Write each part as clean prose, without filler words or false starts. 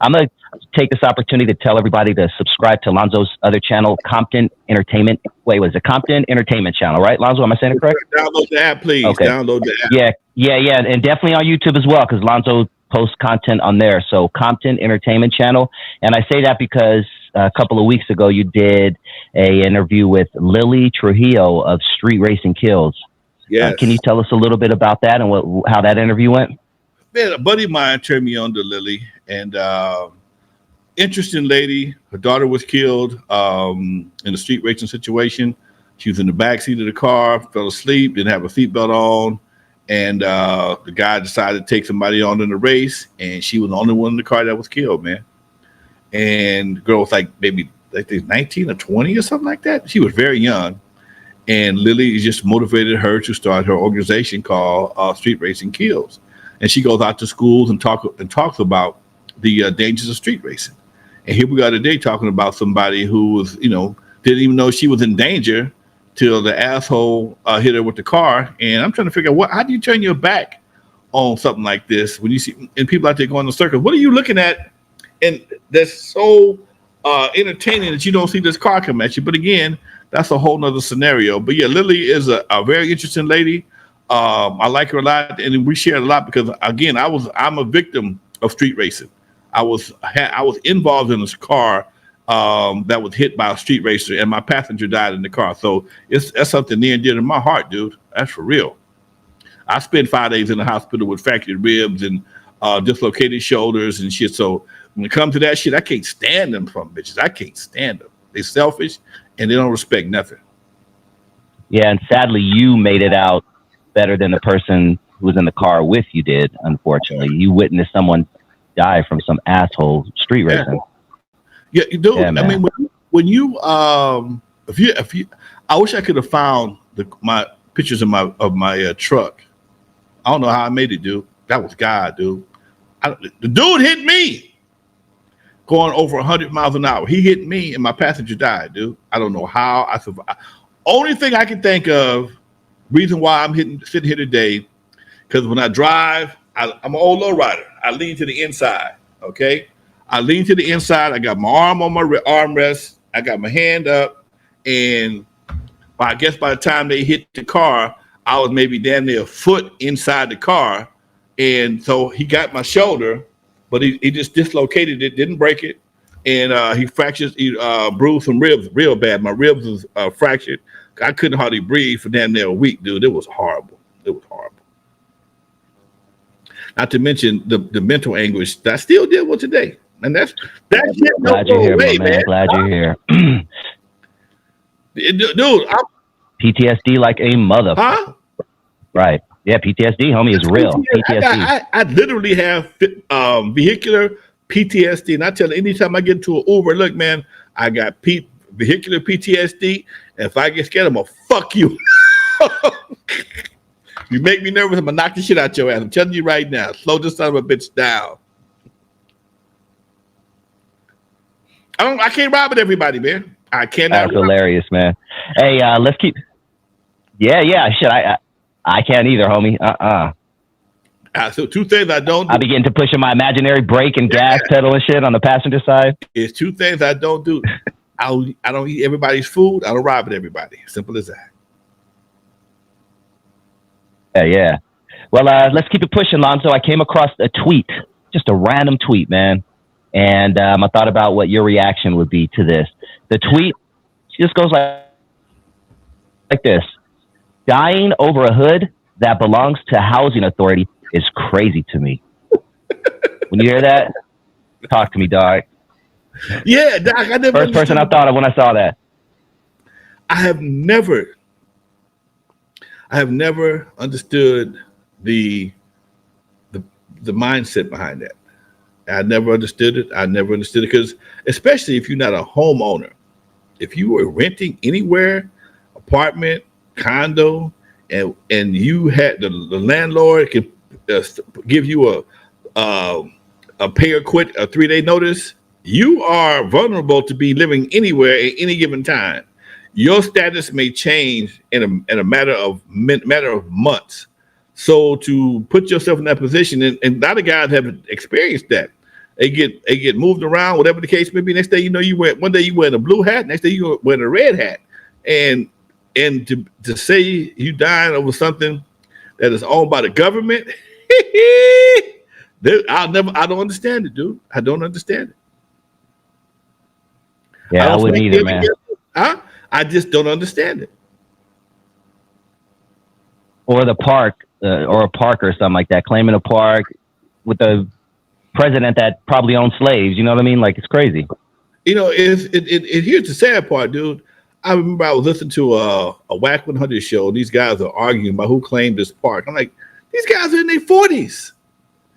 I'm gonna take this opportunity to tell everybody to subscribe to Lonzo's other channel, Compton Entertainment. Wait, was it Compton Entertainment Channel, right, Lonzo? Am I saying it correct? Download the app, please. Okay. Download the app. Yeah, and definitely on YouTube as well, because Lonzo posts content on there. So Compton Entertainment Channel, and I say that because a couple of weeks ago you did a interview with Lily Trujillo of Street Racing Kills. Yes. Can you tell us a little bit about that and how that interview went? Man, a buddy of mine turned me on to Lily, and interesting lady. Her daughter was killed in a street racing situation. She was in the back seat of the car, fell asleep, didn't have a seatbelt on, and the guy decided to take somebody on in the race, and she was the only one in the car that was killed, man. And the girl was like maybe 19 or 20 or something like that. She was very young, and Lily just motivated her to start her organization called Street Racing Kills. And she goes out to schools and talks about the dangers of street racing. And here we are today talking about somebody who was, didn't even know she was in danger till the asshole hit her with the car. And I'm trying to figure out how do you turn your back on something like this when you see and people out there going in circles? What are you looking at? And that's so entertaining that you don't see this car come at you. But again, that's a whole nother scenario. But yeah, Lily is a very interesting lady. I like her a lot, and we shared a lot because again, I'm a victim of street racing. I was involved in this car that was hit by a street racer, and my passenger died in the car. So that's something near and dear to my heart, dude. That's for real. I spent 5 days in the hospital with fractured ribs and dislocated shoulders and shit. So when it comes to that shit, I can't stand them from bitches. I can't stand them. They're selfish and they don't respect nothing. Yeah, and sadly, you made it out better than the person who was in the car with you did. Unfortunately, you witnessed someone die from some asshole street racing. Yeah, you do. Yeah, I mean, when you if you, I wish I could have found my pictures of my truck. I don't know how I made it, dude. That was God, dude. The dude hit me going over 100 miles an hour. He hit me and my passenger died, dude. I don't know how I survived. Only thing I can think of, reason why I'm sitting here today, because when I drive, I'm an old low rider. I lean to the inside, okay? I lean to the inside. I got my arm on my armrest. I got my hand up. And I guess by the time they hit the car, I was maybe damn near a foot inside the car. And so he got my shoulder, but he just dislocated it, didn't break it. And he bruised some ribs real bad. My ribs was fractured. I couldn't hardly breathe for damn near a week, dude. It was horrible. It was horrible. Not to mention the mental anguish that I still deal with today. And that's shit. Glad you're here, away, man. Glad you're here. Dude, PTSD like a mother. Huh? Right. Yeah, PTSD, homie, is real. PTSD. I literally have vehicular PTSD. And I tell you, anytime I get into an Uber, look, man, I got vehicular PTSD. And if I get scared, I'm going to fuck you. You make me nervous, I'm going to knock the shit out your ass. I'm telling you right now. Slow this son of a bitch down. I can't ride with everybody, man. I cannot. That's hilarious, man. Hey, let's keep. Yeah. Shit, I can't either, homie. So two things I don't do. I begin to push in my imaginary brake and gas pedal and shit on the passenger side. It's two things I don't do. I don't eat everybody's food. I don't ride with everybody. Simple as that. Yeah. Well, let's keep it pushing, Lonzo. I came across a tweet, just a random tweet, man. And I thought about what your reaction would be to this. The tweet just goes like this. Dying over a hood that belongs to housing authority is crazy to me. When you hear that, talk to me, dog. Yeah, Doc, first person I thought of when I saw that. I have never understood the mindset behind that. I never understood it. Because especially if you're not a homeowner, if you were renting anywhere, apartment, condo, and you had the landlord can give you a pay or quit, a 3-day notice, you are vulnerable to be living anywhere at any given time. Your status may change in a matter of months. So to put yourself in that position, and a lot of guys have experienced that, They get moved around, whatever the case may be. Next day, you know, one day you wearing a blue hat, next day you wearing a red hat, and to say you dying over something that is owned by the government, I don't understand it, dude. I don't understand it. Yeah, I wouldn't either, man. Huh? I just don't understand it. Or the park, or a park or something like that, claiming a park with the president that probably owned slaves. You know what I mean? Like, it's crazy. You know, here's the sad part, dude. I remember I was listening to a Whack 100 show. And these guys are arguing about who claimed this park. I'm like, these guys are in their 40s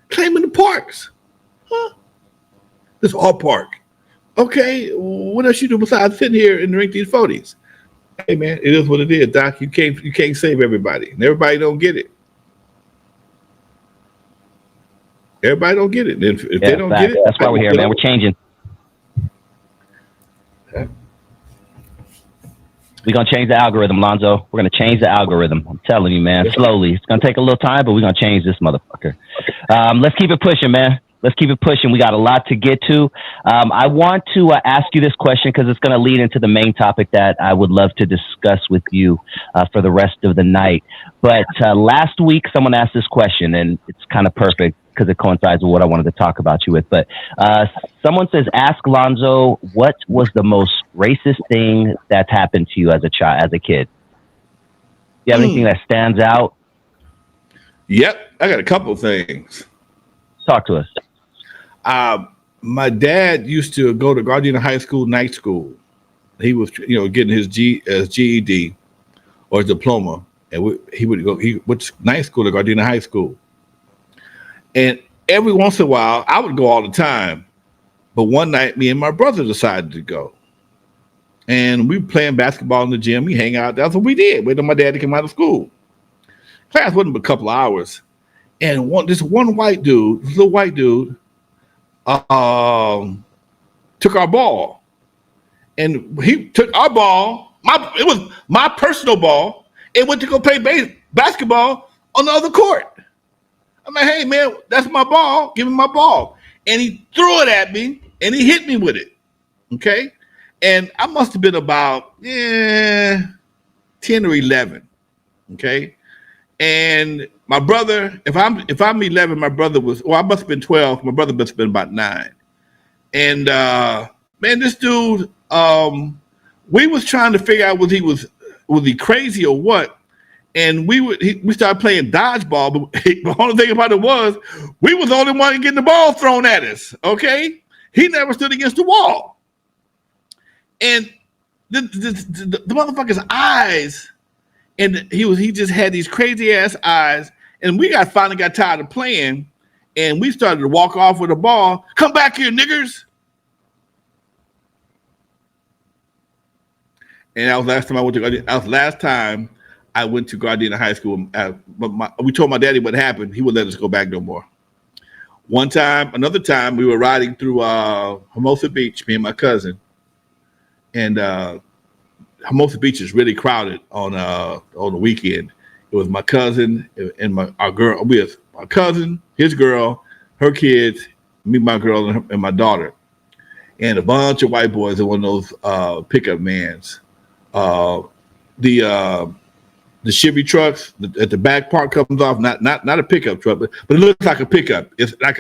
claiming the parks. Huh? This all park. Okay, what else you do besides sitting here and drink these 40s? Hey man, it is what it is, Doc. You can't save everybody, and everybody don't get it. Everybody don't get it. If they don't get it, that's why we're here, man. We're changing. Okay. We're gonna change the algorithm, Lonzo. We're gonna change the algorithm. I'm telling you, man. Slowly. It's gonna take a little time, but we're gonna change this motherfucker. Let's keep it pushing, man. Let's keep it pushing. We got a lot to get to. I want to ask you this question because it's going to lead into the main topic that I would love to discuss with you for the rest of the night. But last week, someone asked this question, and it's kind of perfect because it coincides with what I wanted to talk about you with. But someone says, ask Lonzo, what was the most racist thing that's happened to you as a kid? Do you have anything that stands out? Yep, I got a couple of things. Talk to us. My dad used to go to Gardena High School night school. He was, getting his GED or his diploma, and he went to night school at Gardena High School. And every once in a while, I would go all the time. But one night, me and my brother decided to go. And we were playing basketball in the gym. We hang out. That's what we did. Waited on my dad to come out of school. Class wasn't but a couple of hours. And this little white dude, took our ball. And he took our ball, it was my personal ball, and went to go play basketball on the other court. I'm like, hey, man, that's my ball. Give me my ball. And he threw it at me, and he hit me with it. Okay? And I must have been about 10 or 11. Okay? And my brother, if I'm 11, my brother I must have been 12. My brother must have been about 9. And man, this dude, we was trying to figure out was he crazy or what? And we started playing dodgeball, but the only thing about it was we was the only one getting the ball thrown at us. Okay, he never stood against the wall, and the motherfucker's eyes. And he just had these crazy ass eyes, and we finally got tired of playing, and we started to walk off with the ball. Come back here, niggers! And that was last time I went to Gardena. That was last time I went to Gardena High School. But we told my daddy what happened. He would let us go back no more. Another time, we were riding through Hermosa Beach, me and my cousin, and Hermosa Beach is really crowded on the weekend. It was my cousin and our girl. We had my cousin, his girl, her kids, me, my girl, and my daughter, and a bunch of white boys in one of those pickup vans. The Chevy trucks at the back part comes off. Not a pickup truck, but it looks like a pickup. It's like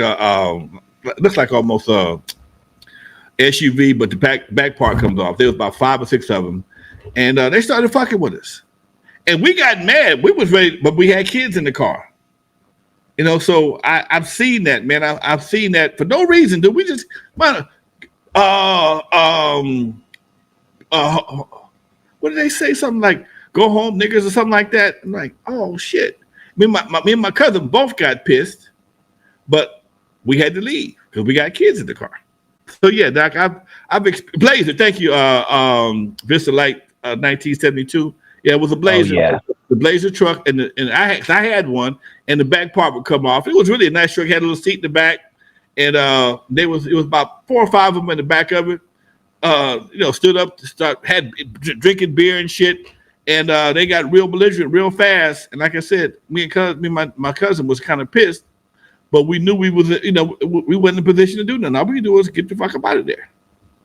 looks like almost a SUV, but the back part comes off. There was about 5 or 6 of them. And they started fucking with us. And we got mad. We was ready, but we had kids in the car. So I've seen that, man. I've seen that for no reason. Do we just what did they say? Something like go home, niggas, or something like that. I'm like, oh shit. Me and my cousin both got pissed, but we had to leave because we got kids in the car. So yeah, Doc, I've Blazer. Thank you, Vista Light 1972. Yeah, it was a Blazer. Oh, yeah. The Blazer truck, and I had one, and the back part would come off. It was really a nice truck. It had a little seat in the back, and it was about 4 or 5 of them in the back of it. Stood up to had drinking beer and shit, and they got real belligerent real fast. And like I said, my cousin was kind of pissed, but we knew we was, we wasn't in a position to do nothing. All we could do was get the fuck up out of there.